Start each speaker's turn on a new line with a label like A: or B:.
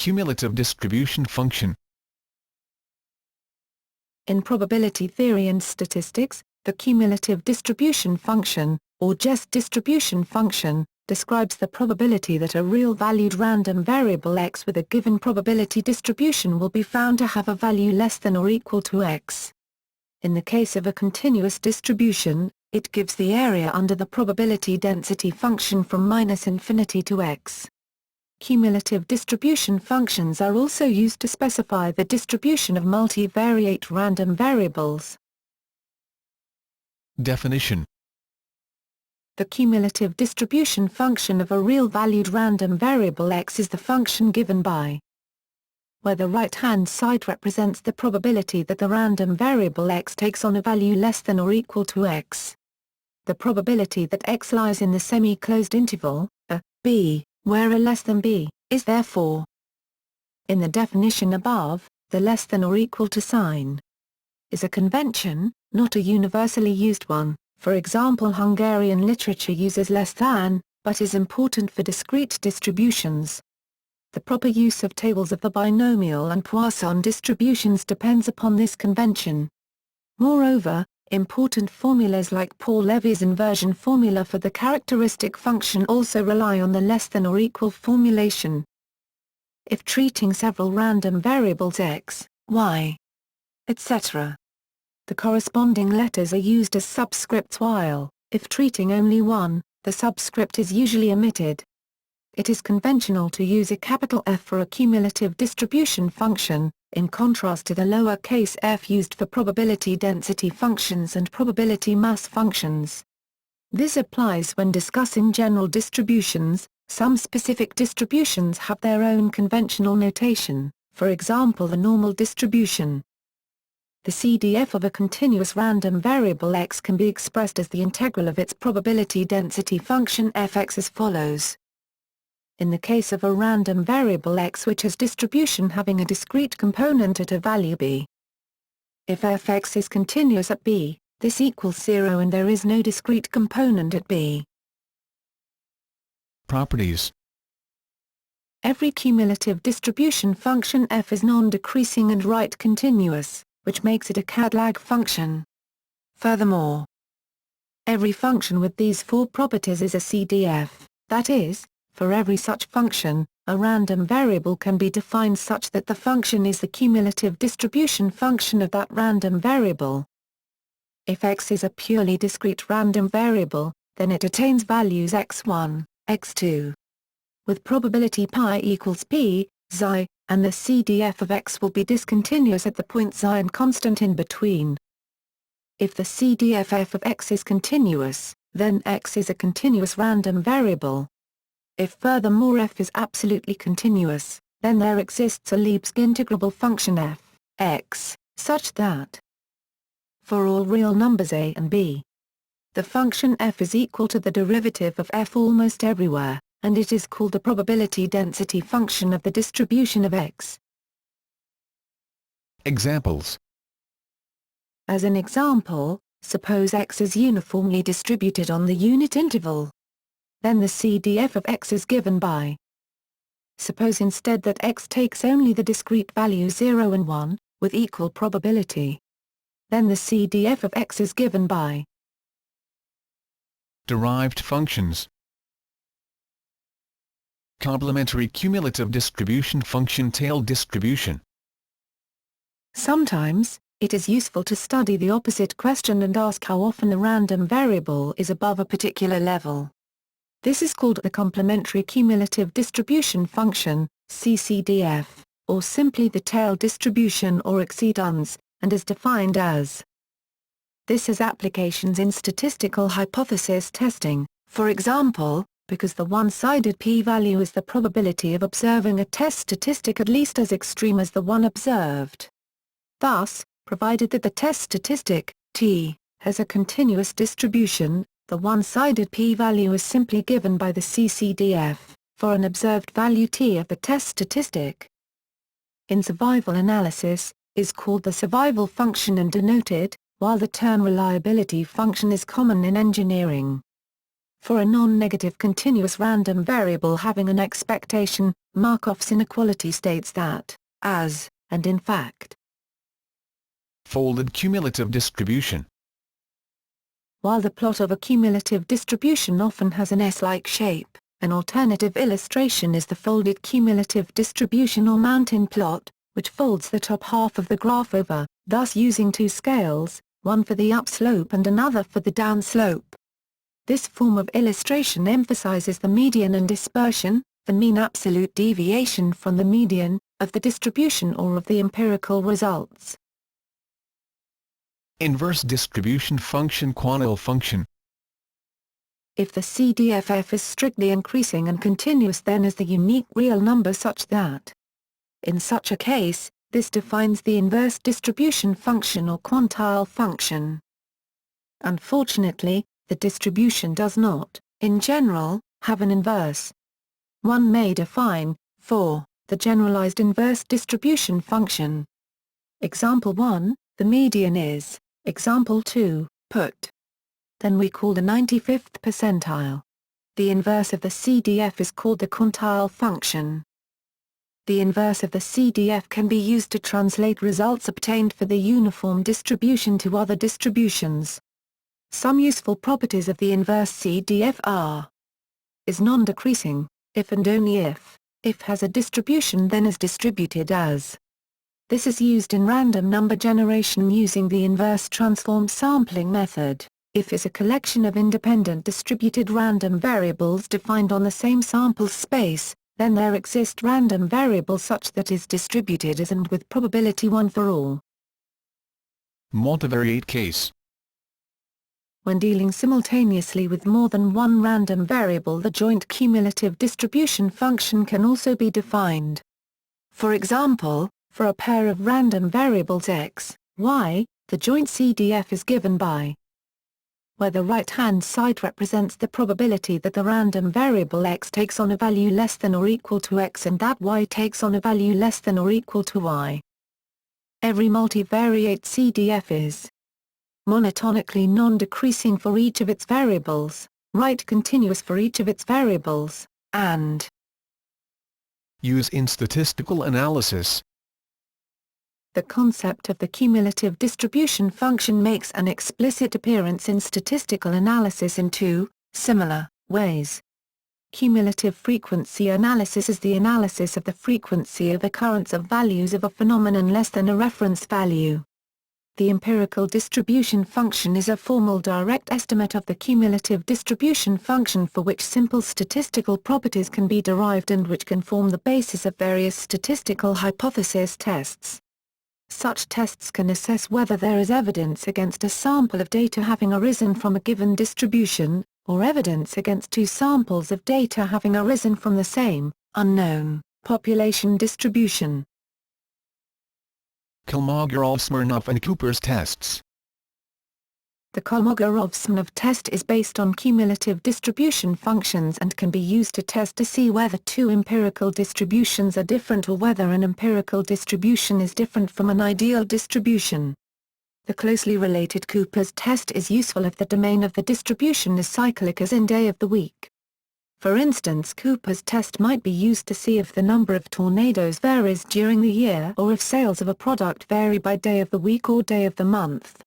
A: cumulative distribution function.
B: In probability theory and statistics, the cumulative distribution function, or just distribution function, describes the probability that a real-valued random variable x with a given probability distribution will be found to have a value less than or equal to x. In the case of a continuous distribution, it gives the area under the probability density function from -infinity to x. Cumulative distribution functions are also used to specify the distribution of multivariate random variables.
A: Definition.
B: The cumulative distribution function of a real-valued random variable x is the function given by where the right-hand side represents the probability that the random variable x takes on a value less than or equal to x. The probability that x lies in the semi-closed interval, a, b, where a less than b, is therefore. In the definition above, the less than or equal to sign is a convention, not a universally used one. For example, Hungarian literature uses less than, but is important for discrete distributions. The proper use of tables of the binomial and Poisson distributions depends upon this convention. Moreover, important formulas like Paul Levy's inversion formula for the characteristic function also rely on the less than or equal formulation. If treating several random variables x, y, etc., the corresponding letters are used as subscripts while, if treating only one, the subscript is usually omitted. It is conventional to use a capital F for a cumulative distribution function, in contrast to the lowercase f used for probability density functions and probability mass functions. This applies when discussing general distributions. Some specific distributions have their own conventional notation, for example the normal distribution. The CDF of a continuous random variable x can be expressed as the integral of its probability density function fx as follows. In the case of a random variable x which has distribution having a discrete component at a value b, if fx is continuous at b, this equals 0 and there is no discrete component at b.
A: Properties.
B: Every cumulative distribution function f is non-decreasing and right continuous, which makes it a Cadillac function. Furthermore, every function with these four properties is a CDF, that is, for every such function, a random variable can be defined such that the function is the cumulative distribution function of that random variable. If x is a purely discrete random variable, then it attains values x1, x2. With probability pi equals p, xi, and the CDF of x will be discontinuous at the point xi and constant in between. If the CDF f of x is continuous, then x is a continuous random variable. If furthermore f is absolutely continuous, then there exists a Lebesgue integrable function f, x, such that for all real numbers a and b, the function f is equal to the derivative of f almost everywhere, and it is called the probability density function of the distribution of x.
A: Examples.
B: As an example, suppose x is uniformly distributed on the unit interval. Then the CDF of x is given by. Suppose instead that x takes only the discrete values 0 and 1, with equal probability. Then the CDF of x is given by.
A: Derived functions. Complementary cumulative distribution function tail distribution.
B: Sometimes, it is useful to study the opposite question and ask how often the random variable is above a particular level. This is called the complementary cumulative distribution function, CCDF, or simply the tail distribution or exceedance, and is defined as. This has applications in statistical hypothesis testing, for example, because the one-sided p-value is the probability of observing a test statistic at least as extreme as the one observed. Thus, provided that the test statistic, t, has a continuous distribution, the one-sided p-value is simply given by the CCDF, for an observed value t of the test statistic. In survival analysis, is called the survival function and denoted, while the term reliability function is common in engineering. For a non-negative continuous random variable having an expectation, Markov's inequality states that, as, and in fact.
A: Folded cumulative distribution.
B: While the plot of a cumulative distribution often has an S-like shape, an alternative illustration is the folded cumulative distribution or mountain plot, which folds the top half of the graph over, thus using two scales, one for the upslope and another for the downslope. This form of illustration emphasizes the median and dispersion, the mean absolute deviation from the median, of the distribution or of the empirical results.
A: Inverse distribution function Quantile function.
B: If the CDF is strictly increasing and continuous, then is the unique real number such that. In such a case, this defines the inverse distribution function or quantile function. Unfortunately, the distribution does not, in general, have an inverse. One may define, for, the generalized inverse distribution function. Example 1, the median is, example 2, put. Then we call the 95th percentile. The inverse of the CDF is called the quantile function. The inverse of the CDF can be used to translate results obtained for the uniform distribution to other distributions. Some useful properties of the inverse CDF are: is non-decreasing, if and only if has a distribution then is distributed as. This is used in random number generation using the inverse transform sampling method. If is a collection of independent distributed random variables defined on the same sample space, then there exist random variables such that is distributed as and with probability 1 for all.
A: Multivariate case.
B: When dealing simultaneously with more than one random variable, the joint cumulative distribution function can also be defined. For example, for a pair of random variables x, y, the joint CDF is given by where the right-hand side represents the probability that the random variable x takes on a value less than or equal to x and that y takes on a value less than or equal to y. Every multivariate CDF is monotonically non-decreasing for each of its variables, right continuous for each of its variables, and
A: use in statistical analysis.
B: The concept of the cumulative distribution function makes an explicit appearance in statistical analysis in two similar ways. Cumulative frequency analysis is the analysis of the frequency of occurrence of values of a phenomenon less than a reference value. The empirical distribution function is a formal direct estimate of the cumulative distribution function for which simple statistical properties can be derived and which can form the basis of various statistical hypothesis tests. Such tests can assess whether there is evidence against a sample of data having arisen from a given distribution, or evidence against two samples of data having arisen from the same, unknown, population distribution.
A: Kolmogorov-Smirnov and Cooper's tests.
B: The Kolmogorov-Smirnov test is based on cumulative distribution functions and can be used to test to see whether two empirical distributions are different or whether an empirical distribution is different from an ideal distribution. The closely related Cooper's test is useful if the domain of the distribution is cyclic as in day of the week. For instance, Cooper's test might be used to see if the number of tornadoes varies during the year or if sales of a product vary by day of the week or day of the month.